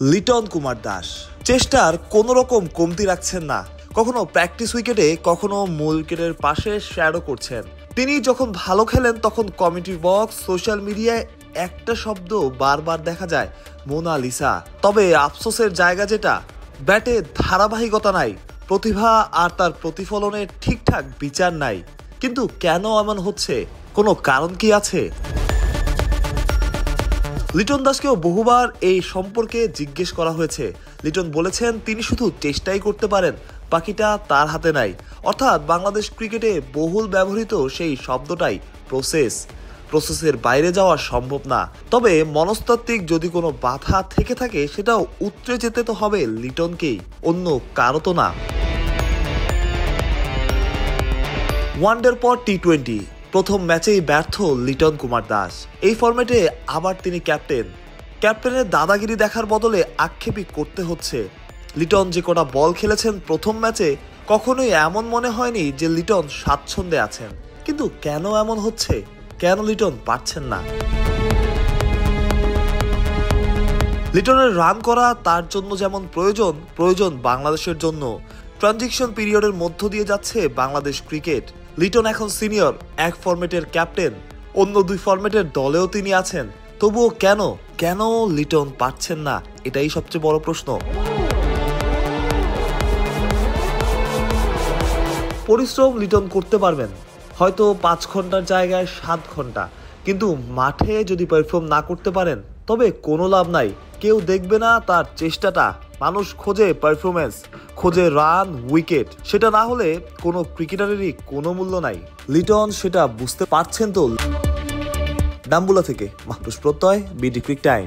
লিটন কুমার দাস চেষ্টার কোনো রকম কমতি রাখছেন না। কখনো প্র্যাকটিস উইকেটে, কখনো মূল উইকেটের পাশে শ্যাডো করছেন। তিনি যখন ভালো খেলেন তখন কমিটি বক্স, সোশ্যাল মিডিয়ায় একটা শব্দ বারবার দেখা যায়, মোনালিসা। তবে আফসোসের জায়গা যেটা, ব্যাটে ধারাবাহিকতা নাই, প্রতিভা আর তার প্রতিফলনের ঠিকঠাক বিচার নাই। কিন্তু কেন এমন হচ্ছে? কোনো কারণ কি আছে? লিটন দাসকেও বহুবার এই সম্পর্কে জিজ্ঞেস করা হয়েছে। লিটন বলেছেন তিনি শুধু চেষ্টাই করতে পারেন, বাকিটা তার হাতে নাই। অর্থাৎ বাংলাদেশ ক্রিকেটে বহুল ব্যবহৃত সেই শব্দটাই প্রসেসের বাইরে যাওয়া সম্ভব না। তবে মনস্তাত্ত্বিক যদি কোনো বাধা থেকে থাকে, সেটাও উতরে যেতে তো হবে লিটনকেই, অন্য কারো তো না। ওয়ানডের পর টি-20 প্রথম ম্যাচেই ব্যর্থ লিটন কুমার দাস। এই ফরম্যাটে আবার তিনি ক্যাপ্টেনের দাদাগিরি দেখার বদলে আক্ষেপই করতে হচ্ছে। লিটন যে কটা বল খেলেছেন প্রথম ম্যাচে, কখনোই এমন মনে হয়নি যে লিটন স্বাচ্ছন্দ্যে আছেন। কিন্তু কেন এমন হচ্ছে? কেন লিটন পারছেন না? লিটনের রান করা তার জন্য যেমন প্রয়োজন বাংলাদেশের জন্য। ট্রানজিশন পিরিয়ডের মধ্য দিয়ে যাচ্ছে বাংলাদেশ ক্রিকেট। লিটন এখন সিনিয়র, এক ফরম্যাটের ক্যাপ্টেন, অন্য দুই ফরম্যাটের দলেও তিনি আছেন। তবুও কেন লিটন পারছেন না? এটাই সবচেয়ে বড় প্রশ্ন। পরিশ্রম লিটন করতে পারবেন, হয়তো 5 ঘন্টার জায়গায় 7 ঘন্টা, কিন্তু মাঠে যদি পারফর্ম না করতে পারেন তবে কোনো লাভ নাই। কেউ দেখবে না তার চেষ্টাটা। মানুষ খোঁজে পারফরমেন্স, খোঁজে রান, উইকেট। সেটা না হলে কোনো ক্রিকেটারেরই কোনো মূল্য নাই। লিটন সেটা বুঝতে পারছেন তো। ডাম্বুলা থেকে মাহফুজ প্রত্যয়, বিডি ক্রিক টাইম।